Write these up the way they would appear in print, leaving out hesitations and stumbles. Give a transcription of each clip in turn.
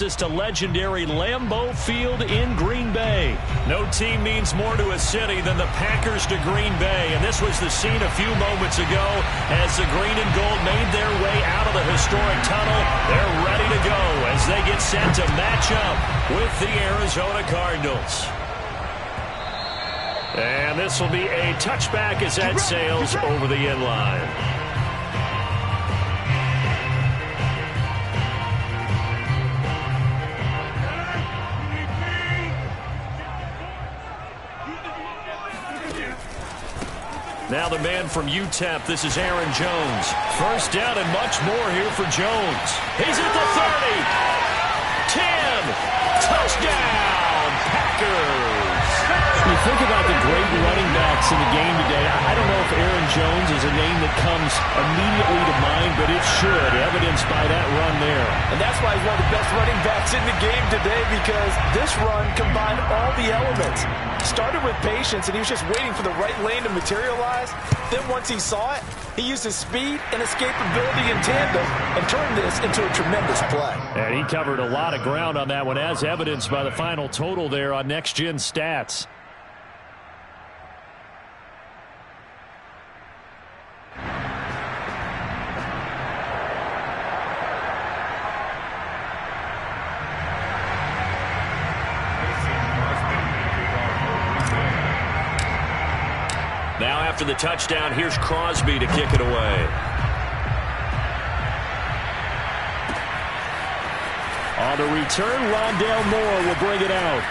To legendary Lambeau Field in Green Bay. No team means more to a city than the Packers to Green Bay, and this was the scene a few moments ago as the green and gold made their way out of the historic tunnel. They're ready to go as they get set to match up with the Arizona Cardinals. And this will be a touchback as that sails over the end line. Now the man from UTEP, this is Aaron Jones. First down and much more here for Jones. He's at the 30. 10. Touchdown, Packers. You think about the great running backs in the game today. I don't know if Aaron Jones is a name that comes immediately to mind, but it should, evidenced by that run there. And that's why he's one of the best running backs in the game today, because this run combined all the elements. Started with patience, and he was just waiting for the right lane to materialize. Then once he saw it, he used his speed and escapability in tandem and turned this into a tremendous play. And he covered a lot of ground on that one, as evidenced by the final total there on Next Gen Stats. Now after the touchdown, here's Crosby to kick it away. On the return, Rondale Moore will bring it out.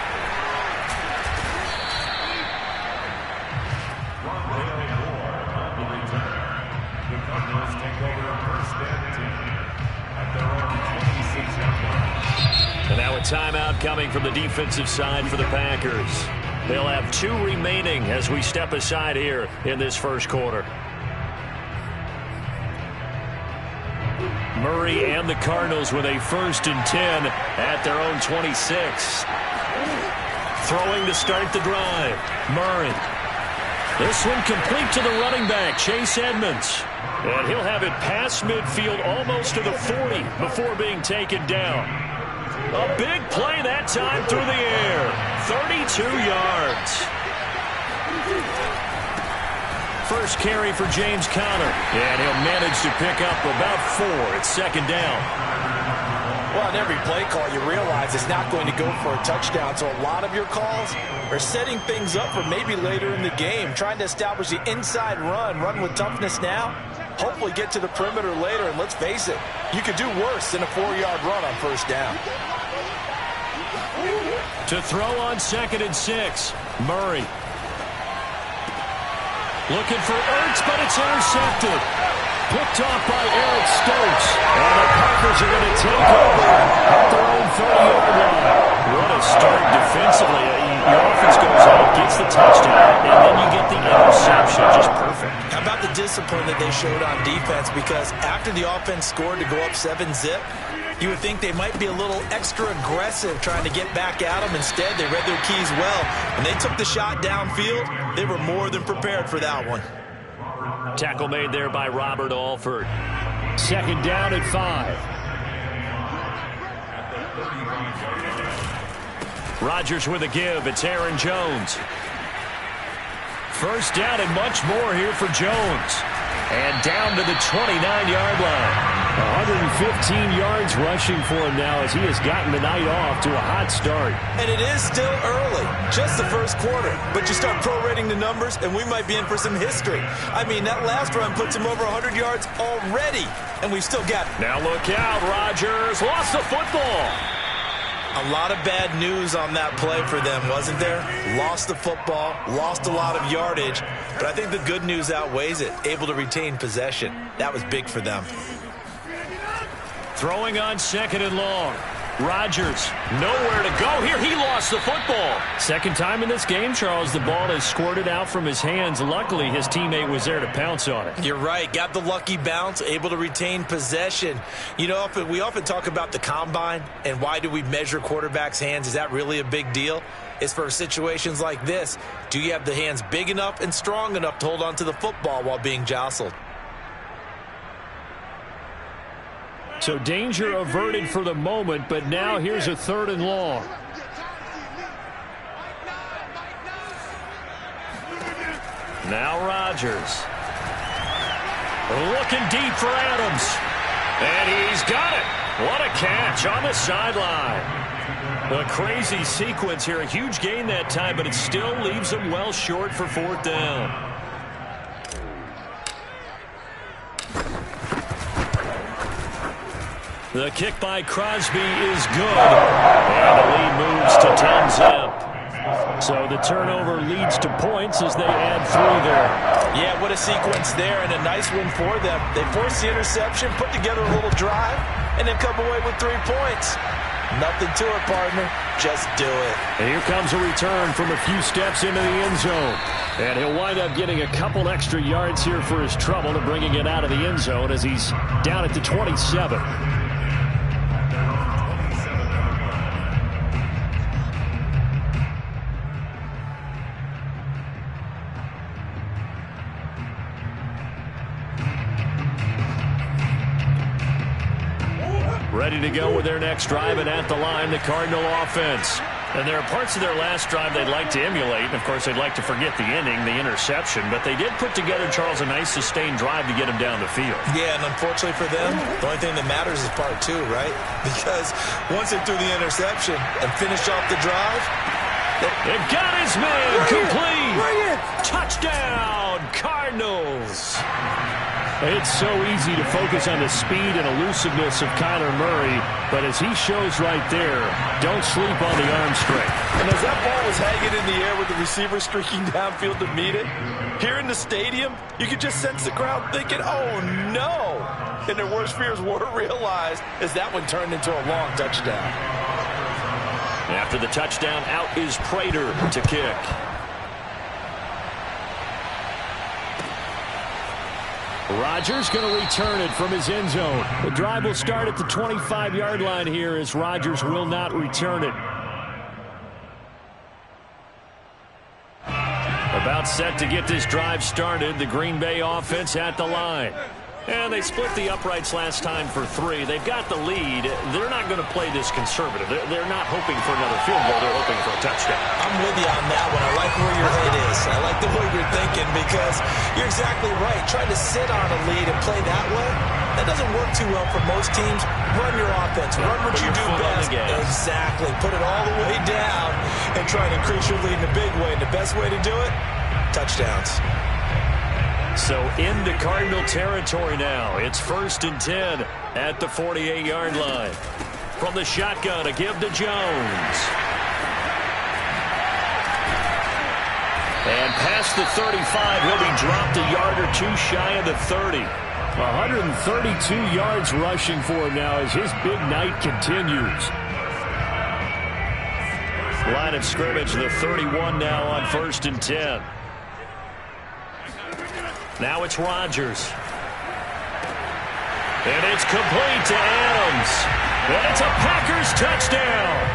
And now a timeout coming from the defensive side for the Packers. They'll have 2 remaining as we step aside here in this first quarter. Murray and the Cardinals with a 1st and 10 at their own 26. Throwing to start the drive. Murray. This one complete to the running back, Chase Edmonds. And he'll have it past midfield almost to the 40 before being taken down. A big play that time through the air. 32 yards. First carry for James Conner. And he'll manage to pick up about 4 at 2nd down. Well, on every play call, you realize it's not going to go for a touchdown. So a lot of your calls are setting things up for maybe later in the game, trying to establish the inside run with toughness now. Hopefully get to the perimeter later, and let's face it, you could do worse than a 4-yard run on 1st down. To throw on 2nd and 6, Murray. Looking for Ertz, but it's intercepted. Picked off by Eric Stokes. And the Packers are going to take over at their own 30-yard line. What a start defensively. Your offense goes out, gets the touchdown, and then you get the interception. Just perfect. How about the discipline that they showed on defense? Because after the offense scored to go up 7-zip, you would think they might be a little extra aggressive trying to get back at them. Instead, they read their keys well. When they took the shot downfield, they were more than prepared for that one. Tackle made there by Robert Alford. 2nd down and 5. Rodgers with a give. It's Aaron Jones. First down and much more here for Jones. And down to the 29-yard line. 115 yards rushing for him now as he has gotten the night off to a hot start. And it is still early, just the first quarter. But you start prorating the numbers, and we might be in for some history. I mean, that last run puts him over 100 yards already, and we've still got it. Now look out, Rodgers lost the football. A lot of bad news on that play for them, wasn't there? Lost the football, lost a lot of yardage, but I think the good news outweighs it. Able to retain possession. That was big for them. Throwing on 2nd and long. Rodgers, nowhere to go here. He lost the football. Second time in this game, Charles, the ball has squirted out from his hands. Luckily, his teammate was there to pounce on it. You're right. Got the lucky bounce, able to retain possession. You know, we often talk about the combine and why do we measure quarterbacks' hands. Is that really a big deal? It's for situations like this. Do you have the hands big enough and strong enough to hold on to the football while being jostled? So danger averted for the moment, but now here's a 3rd and long. Now Rodgers. Looking deep for Adams. And he's got it. What a catch on the sideline. A crazy sequence here. A huge gain that time, but it still leaves him well short for 4th down. The kick by Crosby is good. And the lead moves to 10 zip. So the turnover leads to points as they add 3 there. Yeah, what a sequence there, and a nice win for them. They forced the interception, put together a little drive, and then come away with 3 points. Nothing to it, partner. Just do it. And here comes a return from a few steps into the end zone. And he'll wind up getting a couple extra yards here for his trouble and bringing it out of the end zone as he's down at the 27. Ready to go with their next drive, and at the line, the Cardinal offense. And there are parts of their last drive they'd like to emulate. And, of course, they'd like to forget the inning, the interception. But they did put together, Charles, a nice sustained drive to get him down the field. Yeah, and unfortunately for them, the only thing that matters is part 2, right? Because once they threw the interception and finished off the drive, they've got his man complete. Touchdown, Cardinals. It's so easy to focus on the speed and elusiveness of Kyler Murray, but as he shows right there, don't sleep on the arm strength. And as that ball was hanging in the air with the receiver streaking downfield to meet it, here in the stadium, you could just sense the crowd thinking, oh no! And their worst fears were realized as that one turned into a long touchdown. After the touchdown, out is Prater to kick. Rodgers going to return it from his end zone. The drive will start at the 25-yard line here as Rodgers will not return it. About set to get this drive started, the Green Bay offense at the line. And they split the uprights last time for 3. They've got the lead. They're not going to play this conservative. They're not hoping for another field goal. They're hoping for a touchdown. I'm with you on that one. I like where your head is. I like the way you're thinking because you're exactly right. Trying to sit on a lead and play that way, that doesn't work too well for most teams. Run your offense. Run what you do best. Exactly. Put it all the way down and try and increase your lead in a big way. And the best way to do it, touchdowns. So into Cardinal territory now. It's 1st and 10 at the 48-yard line. From the shotgun, a give to Jones. And past the 35, he'll be dropped a yard or 2 shy of the 30. 132 yards rushing for him now as his big night continues. Line of scrimmage, the 31 now on 1st and 10. Now it's Rodgers. And it's complete to Adams. And it's a Packers touchdown.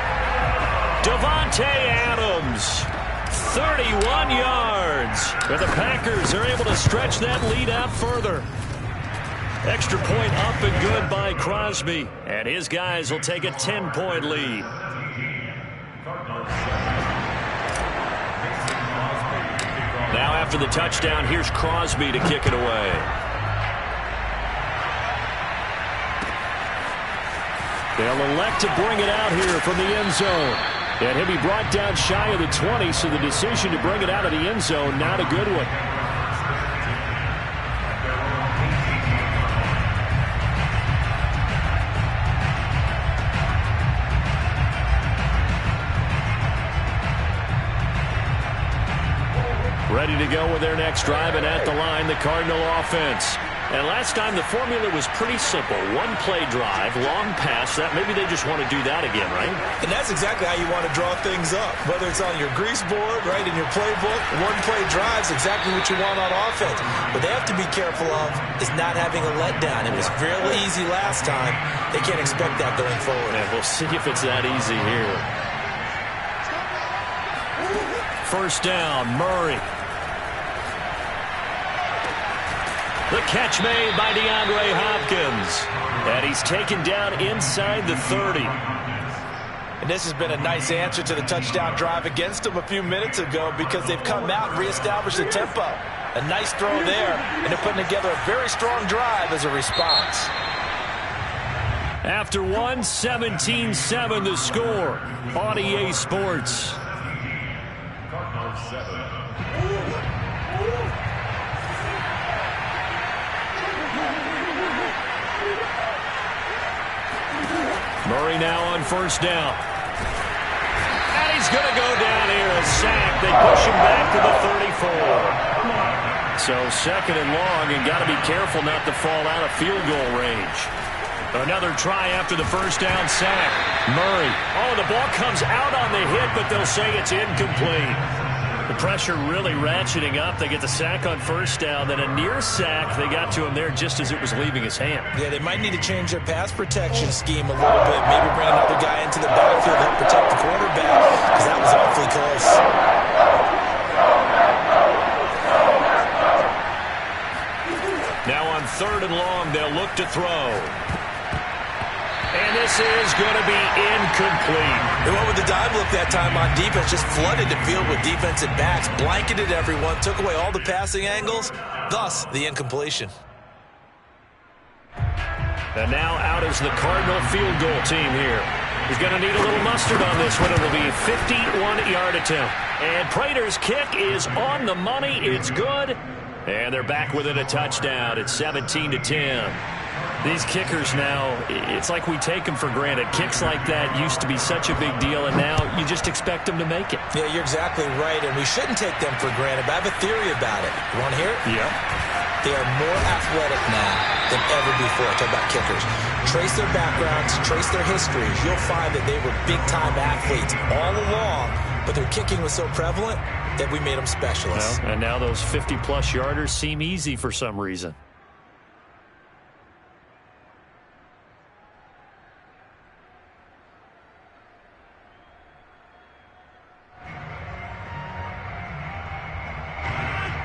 Davante Adams, 31 yards. And the Packers are able to stretch that lead out further. Extra point up and good by Crosby. And his guys will take a 10-point lead. Now after the touchdown, here's Crosby to kick it away. They'll elect to bring it out here from the end zone. And he'll be brought down shy of the 20, so the decision to bring it out of the end zone, not a good one. Ready to go with their next drive, and at the line, the Cardinal offense. And last time, the formula was pretty simple. One play drive, long pass. That maybe they just want to do that again, right? And that's exactly how you want to draw things up. Whether it's on your grease board, right, in your playbook, one play drive's exactly what you want on offense. What they have to be careful of is not having a letdown. It was fairly easy last time. They can't expect that going forward. And we'll see if it's that easy here. First down, Murray. The catch made by DeAndre Hopkins. And he's taken down inside the 30. And this has been a nice answer to the touchdown drive against them a few minutes ago because they've come out and reestablished the tempo. A nice throw there, and they're putting together a very strong drive as a response. After 17-7 the score on EA Sports. Murray now on first down. And he's going to go down here, a sack. They push him back to the 34. So second and long, and got to be careful not to fall out of field goal range. Another try after the first down sack. Murray. Oh, the ball comes out on the hit, but they'll say it's incomplete. The pressure really ratcheting up. They get the sack on first down, then a near sack. They got to him there just as it was leaving his hand. Yeah, they might need to change their pass protection scheme a little bit. Maybe bring another guy into the backfield to help protect the quarterback, because that was awfully close. Now on third and long, they'll look to throw. And this is going to be incomplete. They went with the dive look that time on defense, just flooded the field with defensive backs, blanketed everyone, took away all the passing angles, thus the incompletion. And now out is the Cardinal field goal team here. He's going to need a little mustard on this one. It'll be a 51-yard attempt. And Prater's kick is on the money. It's good. And they're back within a touchdown. It's 17-10. These kickers now, it's like we take them for granted. Kicks like that used to be such a big deal, and now you just expect them to make it. Yeah, you're exactly right, and we shouldn't take them for granted, but I have a theory about it. You want to hear it? Yeah. They are more athletic now than ever before. Talk about kickers. Trace their backgrounds, trace their histories. You'll find that they were big-time athletes all along, but their kicking was so prevalent that we made them specialists. Well, and now those 50-plus yarders seem easy for some reason.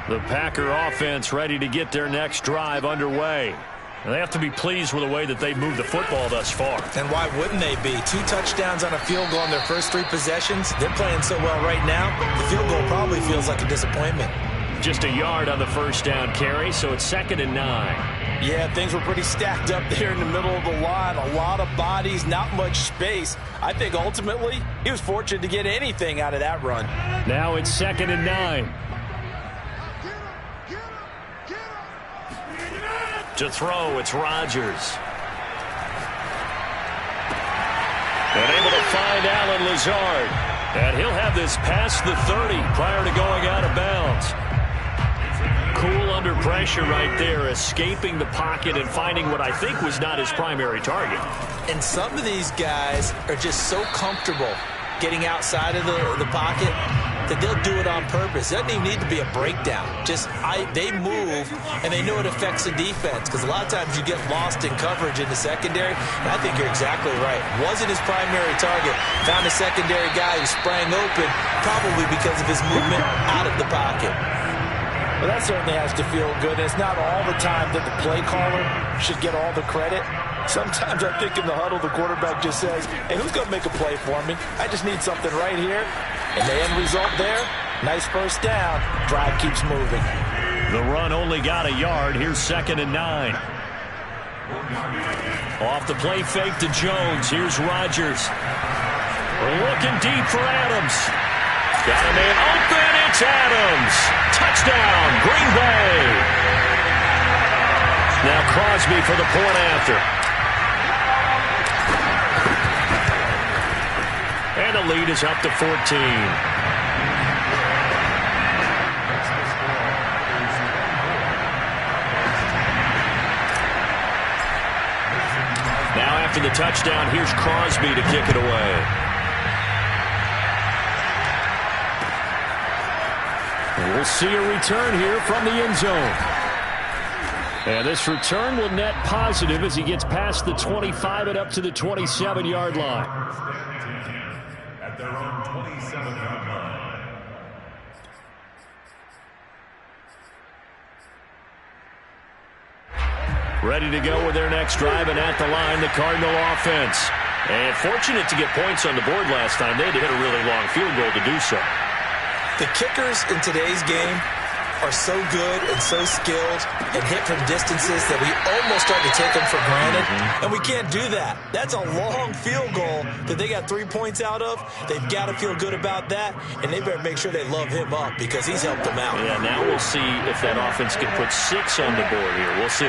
The Packer offense ready to get their next drive underway. And they have to be pleased with the way that they've moved the football thus far. And why wouldn't they be? 2 touchdowns on a field goal in their first 3 possessions. They're playing so well right now, the field goal probably feels like a disappointment. Just a yard on the first down carry, so it's 2nd and 9. Yeah, things were pretty stacked up there in the middle of the line. A lot of bodies, not much space. I think ultimately he was fortunate to get anything out of that run. Now it's 2nd and 9. To throw, it's Rodgers. And able to find Allen Lazard. And he'll have this past the 30 prior to going out of bounds. Cool under pressure right there, escaping the pocket and finding what I think was not his primary target. And some of these guys are just so comfortable getting outside of the pocket that they'll do it on purpose. It doesn't even need to be a breakdown. They move, and they know it affects the defense, because a lot of times you get lost in coverage in the secondary, and I think you're exactly right. Wasn't his primary target. Found a secondary guy who sprang open, probably because of his movement out of the pocket. Well, that certainly has to feel good. And it's not all the time that the play caller should get all the credit. Sometimes I think in the huddle, the quarterback just says, hey, who's going to make a play for me? I just need something right here. And the end result there, nice first down. Drive keeps moving. The run only got a yard. Here's 2nd and 9. Off the play fake to Jones. Here's Rodgers. Looking deep for Adams. Got a man open. It's Adams. Touchdown, Green Bay. Now Crosby for the point after. And the lead is up to 14. Now after the touchdown, here's Crosby to kick it away. We'll see a return here from the end zone. And this return will net positive as he gets past the 25 and up to the 27-yard line. At their own 27-yard line. Ready to go with their next drive, and at the line, the Cardinal offense. And fortunate to get points on the board last time. They had to hit a really long field goal to do so. The kickers in today's game are so good and so skilled and hit from distances that we almost start to take them for granted, and we can't do that. That's a long field goal that they got 3 points out of. They've got to feel good about that, and they better make sure they love him up because he's helped them out. Yeah, now we'll see if that offense can put 6 on the board here. We'll see.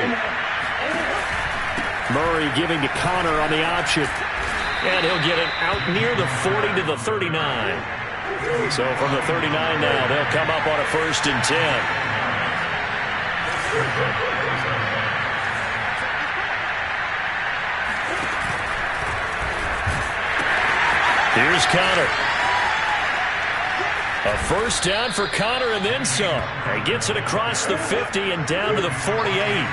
Murray giving to Connor on the option, and he'll get it out near the 40 to the 39. So from the 39 now, they'll come up on a 1st and 10. Here's Connor. A 1st down for Connor and then some. He gets it across the 50 and down to the 48.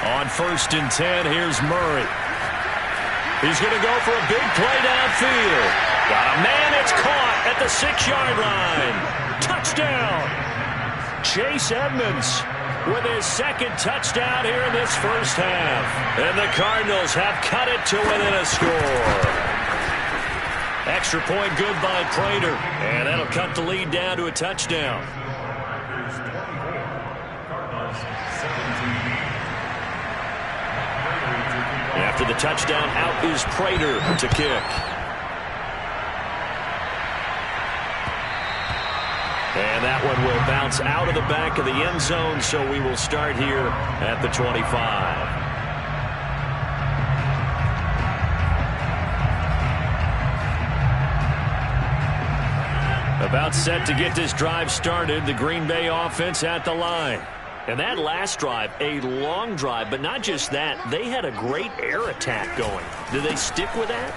On 1st and 10, here's Murray. He's going to go for a big play downfield. Got a man, it's caught at the 6-yard line. Touchdown. Chase Edmonds with his 2nd touchdown here in this 1st half. And the Cardinals have cut it to within a score. Extra point good by Prater. And that'll cut the lead down to a touchdown. After the touchdown, out is Prater to kick. And that one will bounce out of the back of the end zone, so we will start here at the 25. About set to get this drive started, the Green Bay offense at the line. And that last drive, a long drive, but not just that, they had a great air attack going. Do they stick with that?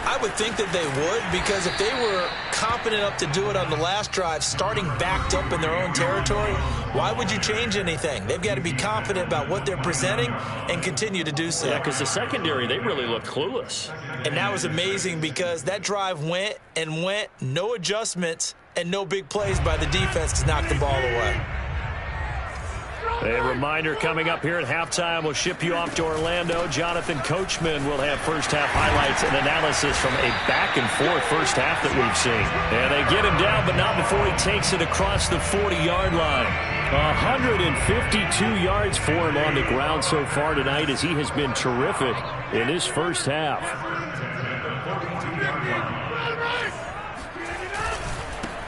I would think that they would, because if they were confident enough to do it on the last drive, starting backed up in their own territory, why would you change anything? They've got to be confident about what they're presenting and continue to do so. Yeah, because the secondary, they really looked clueless. And that was amazing because that drive went and went, no adjustments, and no big plays by the defense to knock the ball away. A reminder coming up here at halftime, we'll ship you off to Orlando. Jonathan Coachman will have 1st half highlights and analysis from a back-and-forth 1st half that we've seen. And they get him down, but not before he takes it across the 40-yard line. 152 yards for him on the ground so far tonight, as he has been terrific in this 1st half.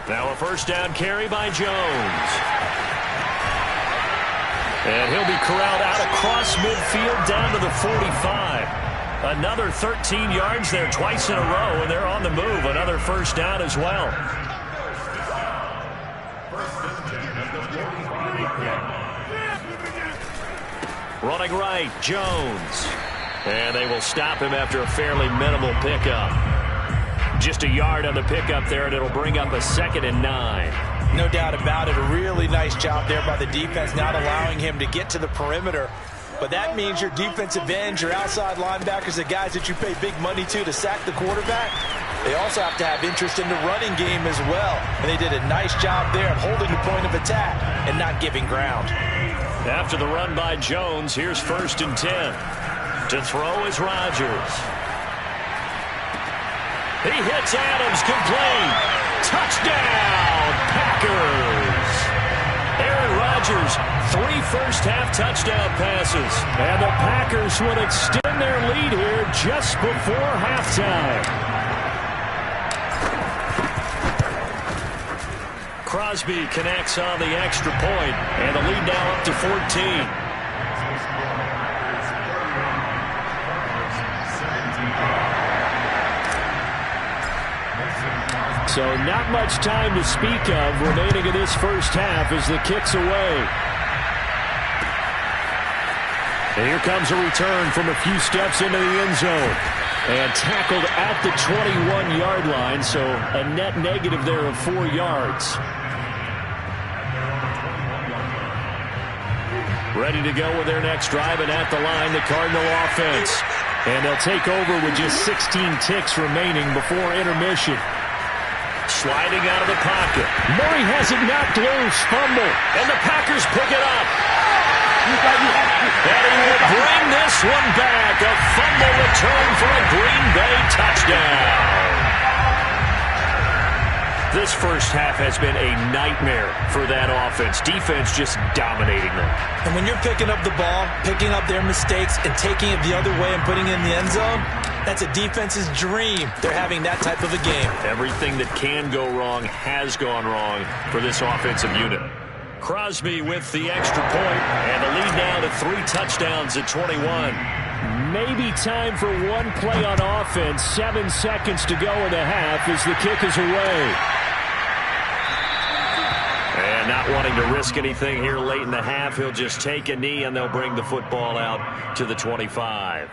Now a 1st down carry by Jones. And he'll be corralled out across midfield down to the 45. Another 13 yards there twice in a row, and they're on the move. Another 1st down as well. Running right, Jones. And they will stop him after a fairly minimal pickup. Just a yard on the pickup there, and it'll bring up a 2nd and 9. No doubt about it. A really nice job there by the defense, not allowing him to get to the perimeter. But that means your defensive ends, your outside linebackers, the guys that you pay big money to sack the quarterback, they also have to have interest in the running game as well. And they did a nice job there of holding the point of attack and not giving ground. After the run by Jones, here's 1st and 10. To throw is Rodgers. He hits Adams, complete. Touchdown, Packers. Aaron Rodgers, 3 first-half touchdown passes. And the Packers will extend their lead here just before halftime. Crosby connects on the extra point, and the lead now up to 14. So not much time to speak of remaining in this 1st half as the kick's away. And here comes a return from a few steps into the end zone. And tackled at the 21-yard line, so a net negative there of 4 yards. Ready to go with their next drive, and at the line, the Cardinal offense. And they'll take over with just 16 ticks remaining before intermission. Sliding out of the pocket. Murray has it knocked loose. Fumble. And the Packers pick it up. And he will bring this one back. A fumble return for a Green Bay touchdown. This first half has been a nightmare for that offense. Defense just dominating them. And when you're picking up the ball, picking up their mistakes, and taking it the other way and putting it in the end zone, that's a defense's dream. They're having that type of a game. Everything that can go wrong has gone wrong for this offensive unit. Crosby with the extra point, and the lead now to 3 touchdowns at 21. Maybe time for one play on offense. 7 seconds to go in the half as the kick is away. And not wanting to risk anything here late in the half, he'll just take a knee, and they'll bring the football out to the 25.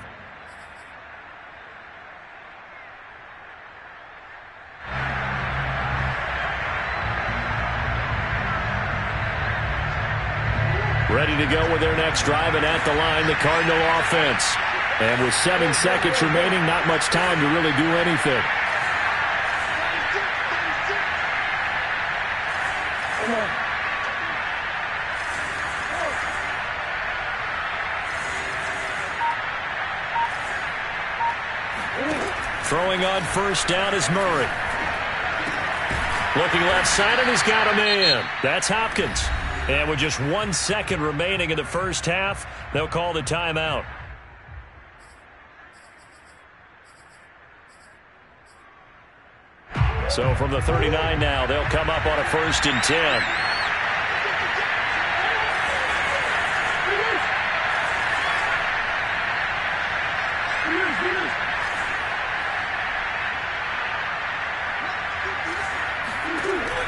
Ready to go with their next drive, and at the line, the Cardinal offense. And with 7 seconds remaining, not much time to really do anything. Throwing on first down is Murray. Looking left side, and he's got a man. That's Hopkins. And with just 1 second remaining in the first half, they'll call the timeout. So from the 39 now, they'll come up on a 1st and 10.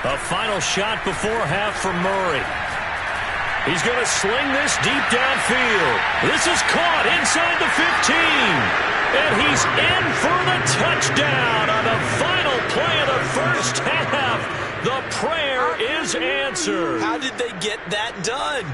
A final shot before half from Murray. He's going to sling this deep downfield. This is caught inside the 15. And he's in for the touchdown on the final play of the first half. The prayer is answered. How did they get that done?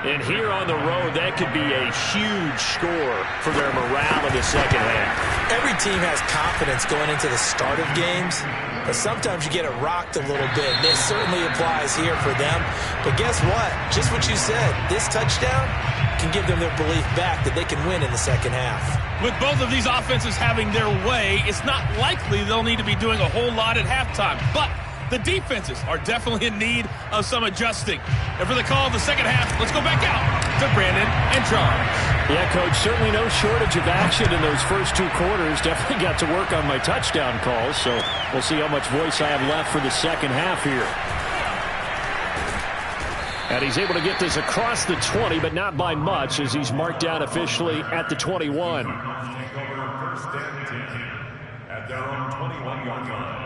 And here on the road, that could be a huge score for their morale in the second half. Every team has confidence going into the start of games, but sometimes you get it rocked a little bit. This certainly applies here for them. But guess what? Just what you said, this touchdown can give them their belief back that they can win in the second half. With both of these offenses having their way, it's not likely they'll need to be doing a whole lot at halftime. But the defenses are definitely in need of some adjusting. And for the call of the second half, let's go back out to Brandon and Charles. Yeah, Coach, certainly no shortage of action in those first 2 quarters. Definitely got to work on my touchdown calls, so we'll see how much voice I have left for the second half here. And he's able to get this across the 20, but not by much, as he's marked down officially at the 21. Take over 1st and 10 at their own 21-yard line.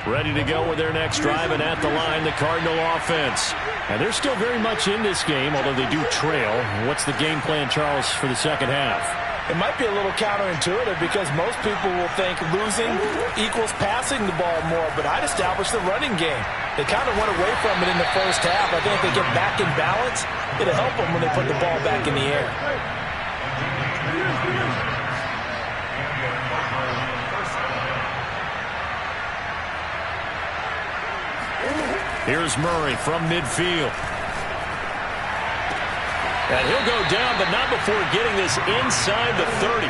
Ready to go with their next drive, and at the line, the Cardinal offense. And they're still very much in this game, although they do trail. What's the game plan, Charles, for the second half? It might be a little counterintuitive because most people will think losing equals passing the ball more, but I'd establish the running game. They kind of went away from it in the first half. I think if they get back in balance, it'll help them when they put the ball back in the air. Here's Murray from midfield. And he'll go down, but not before getting this inside the 30.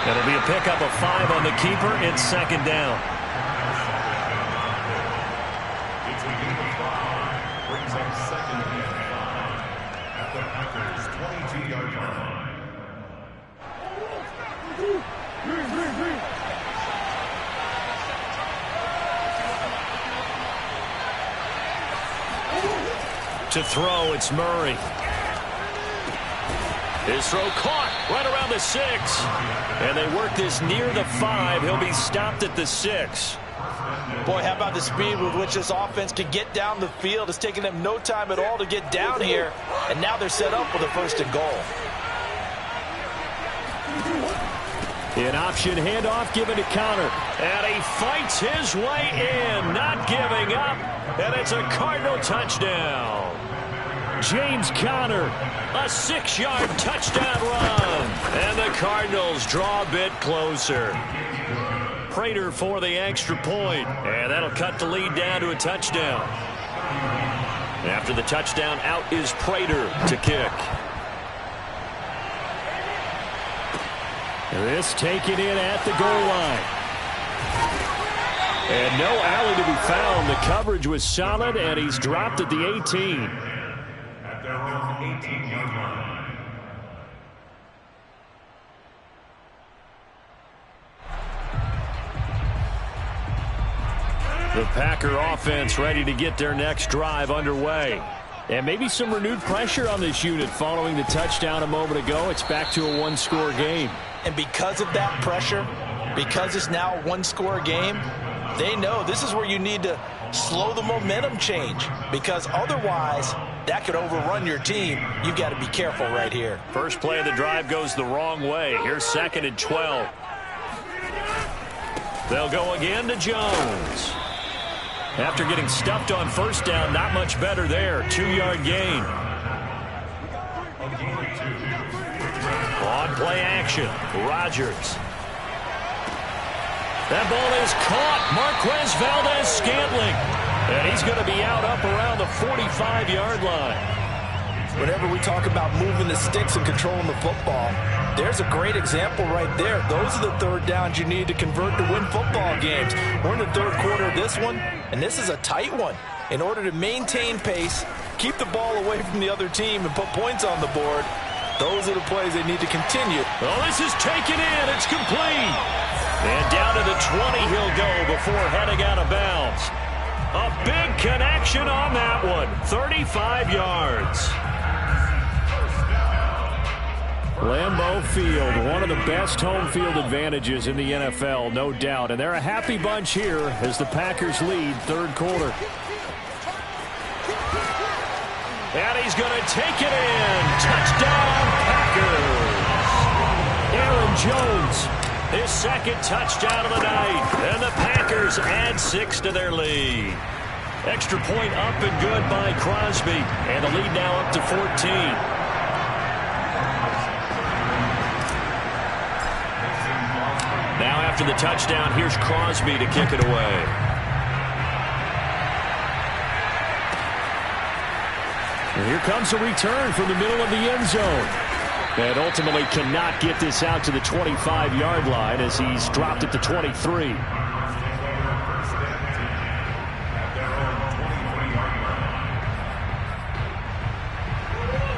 It'll be a pickup of 5 on the keeper. It's 2nd down. It's a gain of 5. Brings up 2nd and 5 at the Packers' 22-yard line. To throw, it's Murray. His throw caught right around the 6. And they work this near the 5. He'll be stopped at the 6. Boy, how about the speed with which this offense can get down the field? It's taking them no time at all to get down here. And now they're set up with a 1st and goal. An option handoff given to Connor. And he fights his way in, not giving up. And it's a Cardinal touchdown. James Conner, a 6-yard touchdown run. And the Cardinals draw a bit closer. Prater for the extra point. And that'll cut the lead down to a touchdown. After the touchdown, out is Prater to kick. This taken in at the goal line. And no alley to be found. The coverage was solid, and he's dropped at the 18. At their own 18-yard line. The Packer offense ready to get their next drive underway. And maybe some renewed pressure on this unit following the touchdown a moment ago. It's back to a one-score game. And because of that pressure, because it's now a one-score game, they know this is where you need to slow the momentum change, because otherwise that could overrun your team. You've got to be careful right here. First play of the drive goes the wrong way. Here's 2nd and 12. They'll go again to Jones. After getting stuffed on first down, not much better there. 2-yard gain. On play action, Rodgers. That ball is caught. Marquez Valdez-Scantling. And he's going to be out up around the 45-yard line. Whenever we talk about moving the sticks and controlling the football, there's a great example right there. Those are the third downs you need to convert to win football games. We're in the third quarter of this one, and this is a tight one. In order to maintain pace, keep the ball away from the other team, and put points on the board, those are the plays they need to continue. Oh, this is taken in. It's complete. And down to the 20 he'll go before heading out of bounds. A big connection on that one. 35 yards. Lambeau Field, one of the best home field advantages in the NFL, no doubt. And they're a happy bunch here as the Packers lead third quarter. And he's going to take it in. Touchdown, Packers. Aaron Jones, his 2nd touchdown of the night. And the Packers add 6 to their lead. Extra point up and good by Crosby. And the lead now up to 14. Now after the touchdown, here's Crosby to kick it away. And here comes a return from the middle of the end zone. And ultimately cannot get this out to the 25-yard line as he's dropped at the 23.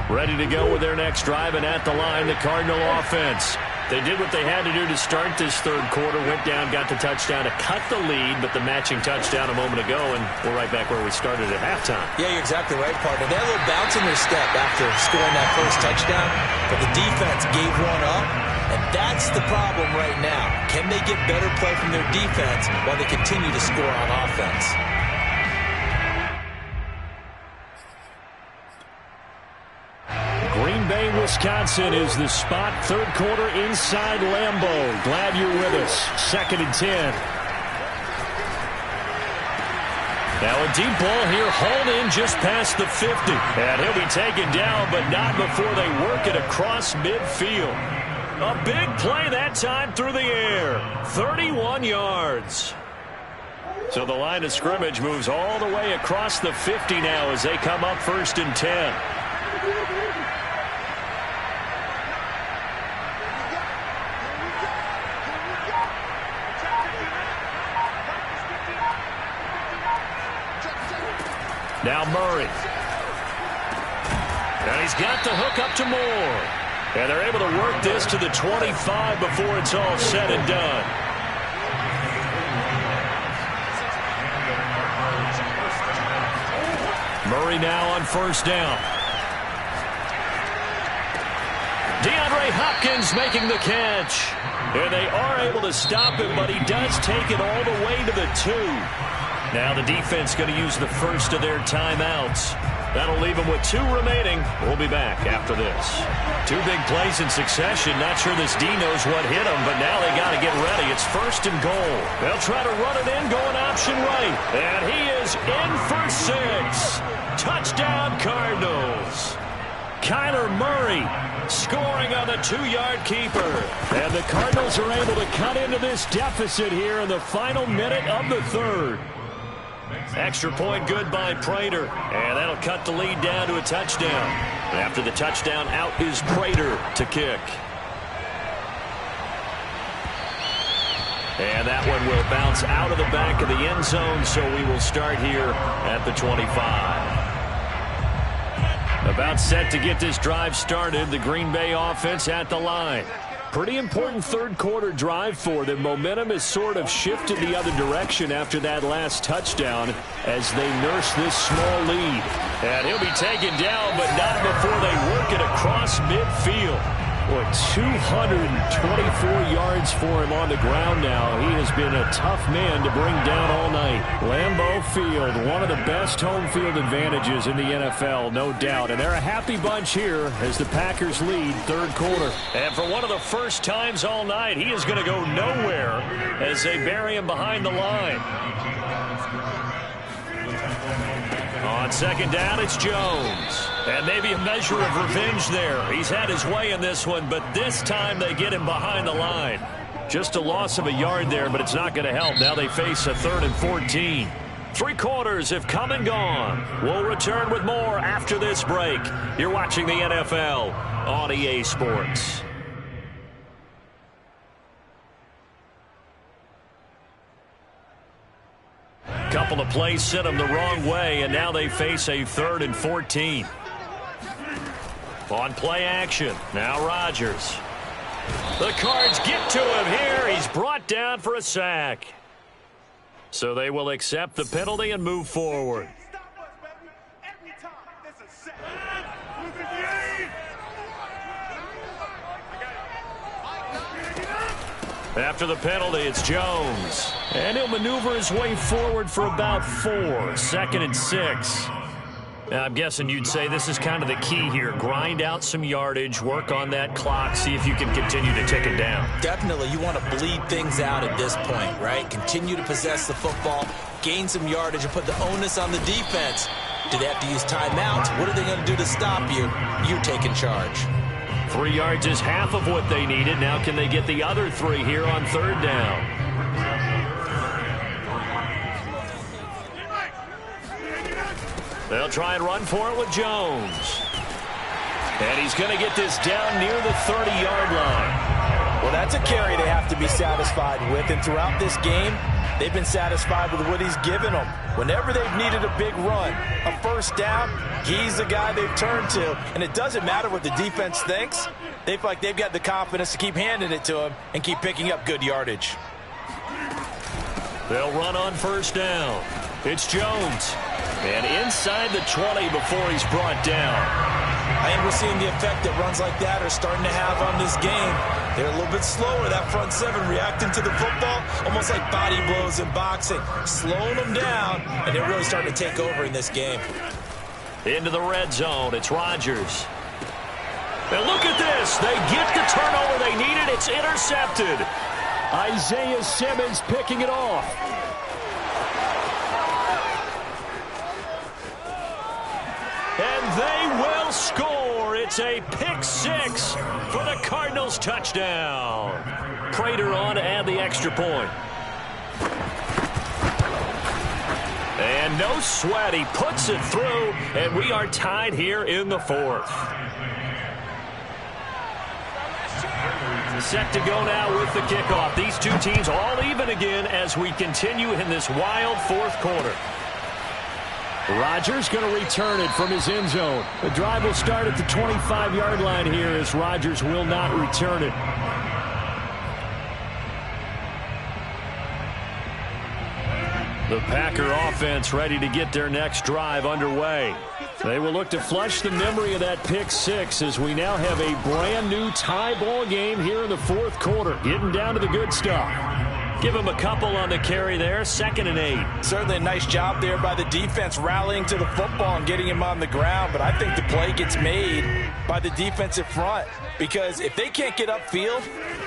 Ready to go with their next drive, and at the line, the Cardinal offense. They did what they had to do to start this third quarter, went down, got the touchdown to cut the lead, but the matching touchdown a moment ago, and we're right back where we started at halftime. Yeah, you're exactly right, partner. They had a little bounce in their step after scoring that first touchdown, but the defense gave one up, and that's the problem right now. Can they get better play from their defense while they continue to score on offense? Green Bay, Wisconsin is the spot. Third quarter inside Lambeau. Glad you're with us. 2nd and 10. Now a deep ball here, hauled in just past the 50. And he'll be taken down, but not before they work it across midfield. A big play that time through the air. 31 yards. So the line of scrimmage moves all the way across the 50 now as they come up 1st and 10. Now Murray. And he's got the hook up to Moore. And they're able to work this to the 25 before it's all said and done. Murray now on 1st down. DeAndre Hopkins making the catch. And they are able to stop him, but he does take it all the way to the 2. Now the defense going to use the first of their timeouts. That'll leave them with 2 remaining. We'll be back after this. 2 big plays in succession. Not sure this D knows what hit them, but now they got to get ready. It's 1st and goal. They'll try to run it in, going option right. And he is in for 6. Touchdown, Cardinals. Kyler Murray scoring on the 2-yard keeper. And the Cardinals are able to cut into this deficit here in the final minute of the 3rd. Extra point good by Prater. And that'll cut the lead down to a touchdown. After the touchdown, out is Prater to kick. And that one will bounce out of the back of the end zone, so we will start here at the 25. About set to get this drive started. The Green Bay offense at the line. Pretty important 3rd quarter drive for them. Momentum has sort of shifted the other direction after that last touchdown as they nurse this small lead. And he'll be taken down, but not before they work it across midfield. Boy, 224 yards for him on the ground now. He has been a tough man to bring down all night. Lambeau Field, one of the best home field advantages in the NFL, no doubt. And they're a happy bunch here as the Packers lead 3rd quarter. And for one of the first times all night, he is going to go nowhere as they bury him behind the line. On 2nd down, it's Jones. And maybe a measure of revenge there. He's had his way in this one, but this time they get him behind the line. Just a loss of a yard there, but it's not going to help. Now they face a 3rd and 14. 3 quarters have come and gone. We'll return with more after this break. You're watching the NFL on EA Sports. Couple of plays sent them the wrong way, and now they face a 3rd and 14. On play action, now Rodgers. The Cards get to him here. He's brought down for a sack. So they will accept the penalty and move forward. After the penalty, it's Jones. And he'll maneuver his way forward for about 4. 2nd and 6. I'm guessing you'd say this is kind of the key here. Grind out some yardage, work on that clock, see if you can continue to tick it down. Definitely, you want to bleed things out at this point, right? Continue to possess the football, gain some yardage, and put the onus on the defense. Do they have to use timeouts? What are they going to do to stop you? You're taking charge. 3 yards is half of what they needed. Now can they get the other 3 here on 3rd down? They'll try and run for it with Jones. And he's going to get this down near the 30-yard line. Well, that's a carry they have to be satisfied with. And throughout this game, they've been satisfied with what he's given them. Whenever they've needed a big run, a 1st down, he's the guy they've turned to. And it doesn't matter what the defense thinks. They feel like they've got the confidence to keep handing it to him and keep picking up good yardage. They'll run on 1st down. It's Jones. And inside the 20 before he's brought down. I think we're seeing the effect that runs like that are starting to have on this game. They're a little bit slower, that front 7, reacting to the football, almost like body blows in boxing, slowing them down, and they're really starting to take over in this game. Into the red zone, it's Rodgers. And look at this. They get the turnover they needed. It's intercepted. Isaiah Simmons picking it off. And they will score. It's a pick 6 for the Cardinals touchdown. Prater on to add the extra point. And no sweat. He puts it through, and we are tied here in the 4th. Set to go now with the kickoff. These 2 teams all even again as we continue in this wild 4th quarter. Rodgers going to return it from his end zone. The drive will start at the 25-yard line here as Rodgers will not return it. The Packer offense ready to get their next drive underway. They will look to flush the memory of that pick 6 as we now have a brand new tie ball game here in the 4th quarter. Getting down to the good stuff. Give him a couple on the carry there, 2nd and 8. Certainly a nice job there by the defense rallying to the football and getting him on the ground, but I think the play gets made by the defensive front because if they can't get upfield,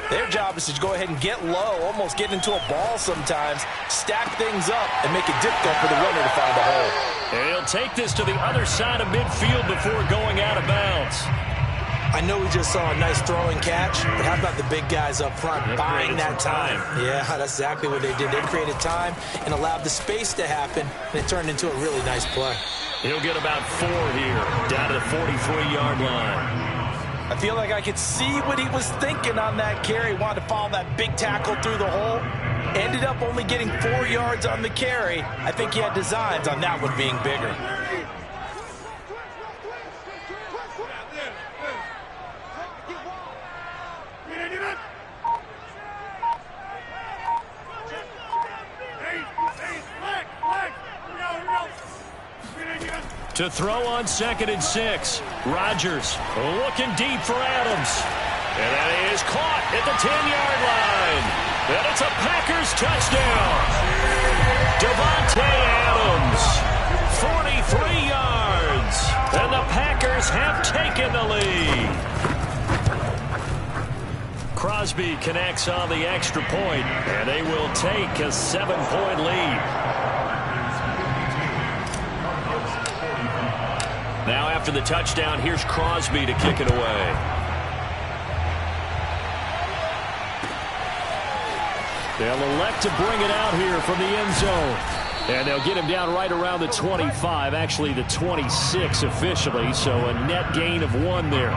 their job is to go ahead and get low, almost get into a ball sometimes, stack things up, and make it difficult for the runner to find a hole. And he'll take this to the other side of midfield before going out of bounds. I know we just saw a nice throwing catch, but how about the big guys up front buying that time? Yeah, that's exactly what they did. They created time and allowed the space to happen, and it turned into a really nice play. He'll get about 4 here, down to the 43-yard line. I feel like I could see what he was thinking on that carry. Wanted to follow that big tackle through the hole. Ended up only getting 4 yards on the carry. I think he had designs on that one being bigger. To throw on 2nd and 6. Rodgers looking deep for Adams. And that is caught at the 10-yard line. And it's a Packers touchdown. Devontae Adams, 43 yards. And the Packers have taken the lead. Crosby connects on the extra point, and they will take a 7-point lead. Now after the touchdown, here's Crosby to kick it away. They'll elect to bring it out here from the end zone. And they'll get him down right around the 25, actually the 26 officially, so a net gain of 1 there.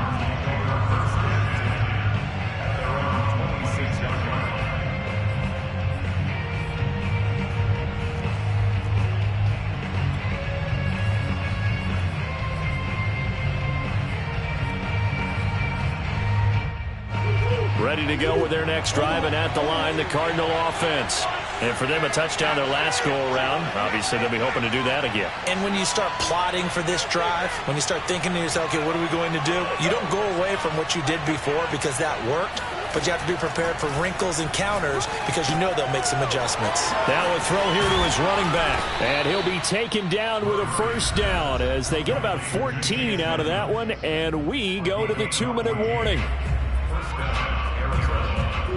Ready to go with their next drive, and at the line, the Cardinal offense. And for them, a touchdown their last go-around. Obviously, they'll be hoping to do that again. And when you start plotting for this drive, when you start thinking to yourself, okay, what are we going to do? You don't go away from what you did before because that worked, but you have to be prepared for wrinkles and counters because you know they'll make some adjustments. Now a throw here to his running back. And he'll be taken down with a first down as they get about 14 out of that one, and we go to the 2-minute warning.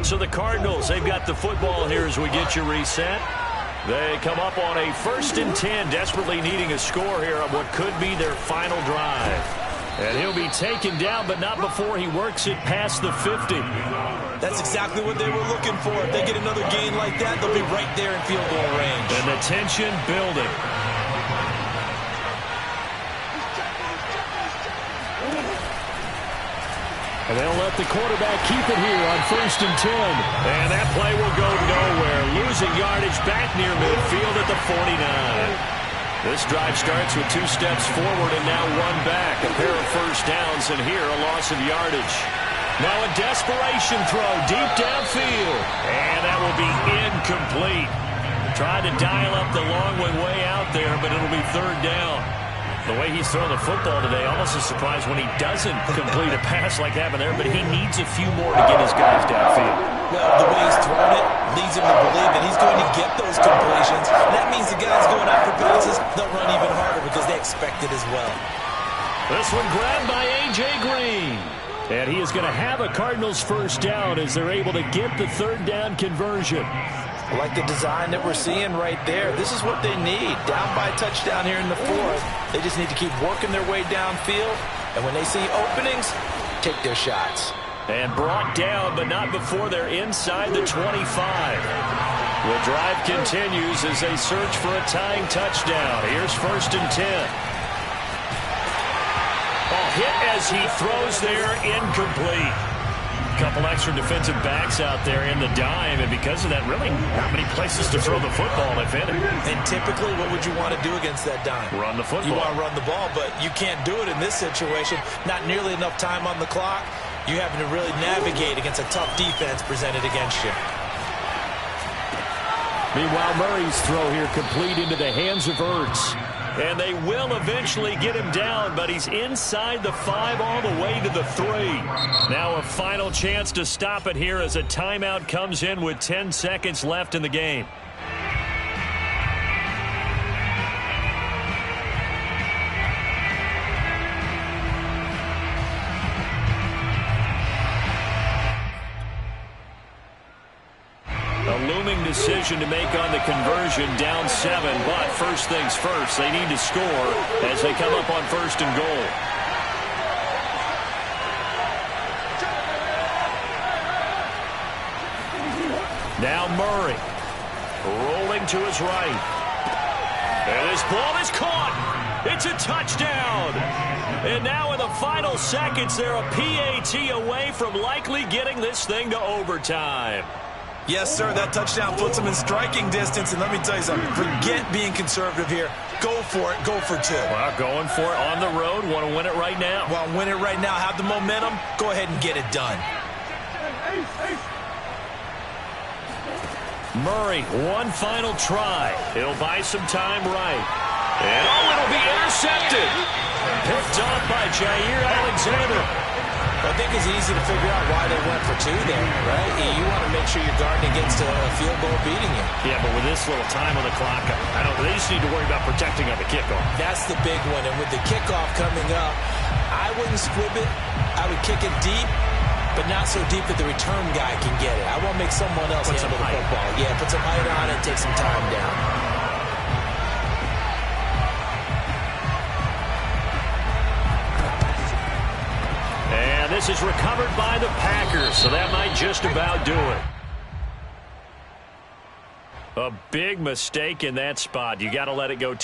So the Cardinals, they've got the football here as we get you reset. They come up on a 1st and 10, desperately needing a score here on what could be their final drive. And he'll be taken down, but not before he works it past the 50. That's exactly what they were looking for. If they get another gain like that, they'll be right there in field goal range. And the tension building. And they'll let the quarterback keep it here on 1st and 10. And that play will go nowhere. Losing yardage back near midfield at the 49. This drive starts with 2 steps forward and now 1 back. A pair of first downs, and here a loss of yardage. Now a desperation throw deep downfield. And that will be incomplete. Tried to dial up the long one way out there, but it'll be 3rd down. The way he's throwing the football today, almost a surprise when he doesn't complete a pass like that there, but he needs a few more to get his guys downfield. Well, the way he's throwing it leads him to believe that he's going to get those completions. That means the guys going after passes, they'll run even harder because they expect it as well. This one grabbed by A.J. Green. And he is going to have a Cardinals first down as they're able to get the 3rd down conversion. I like the design that we're seeing right there. This is what they need. Down by a touchdown here in the 4th. They just need to keep working their way downfield. And when they see openings, take their shots. And brought down, but not before they're inside the 25. The drive continues as they search for a tying touchdown. Here's 1st and 10. Oh, hit as he throws there, incomplete. Couple extra defensive backs out there in the dime, and because of that, really not many places to throw the football, if any. And typically, what would you want to do against that dime? Run the football. You want to run the ball, but you can't do it in this situation. Not nearly enough time on the clock. You having to really navigate against a tough defense presented against you. Meanwhile, Murray's throw here complete into the hands of Ertz. And they will eventually get him down, but he's inside the 5 all the way to the 3. Now a final chance to stop it here as a timeout comes in with 10 seconds left in the game. A looming decision to make on the conversion, down 7, but first things first, they need to score as they come up on 1st and goal. Now Murray, rolling to his right. And his ball is caught. It's a touchdown. And now in the final seconds, they're a PAT away from likely getting this thing to overtime. Yes, sir, that touchdown puts them in striking distance. And let me tell you something, forget being conservative here. Go for it. Go for 2. Well, going for it on the road. Want to win it right now. Want to win it right now. Have the momentum. Go ahead and get it done. Murray, one final try. He'll buy some time right. And it'll be intercepted. Picked off by Jair Alexander. I think it's easy to figure out why they went for 2 there, right? You want to make sure you're guarding against a field goal beating you. Yeah, but with this little time on the clock, they just need to worry about protecting on the kickoff. That's the big one. And with the kickoff coming up, I wouldn't squib it. I would kick it deep, but not so deep that the return guy can get it. I want to make someone else handle the football. Yeah, put some height on it, take some time down. And this is recovered by the Packers, so that might just about do it. A big mistake in that spot. You got to let it go.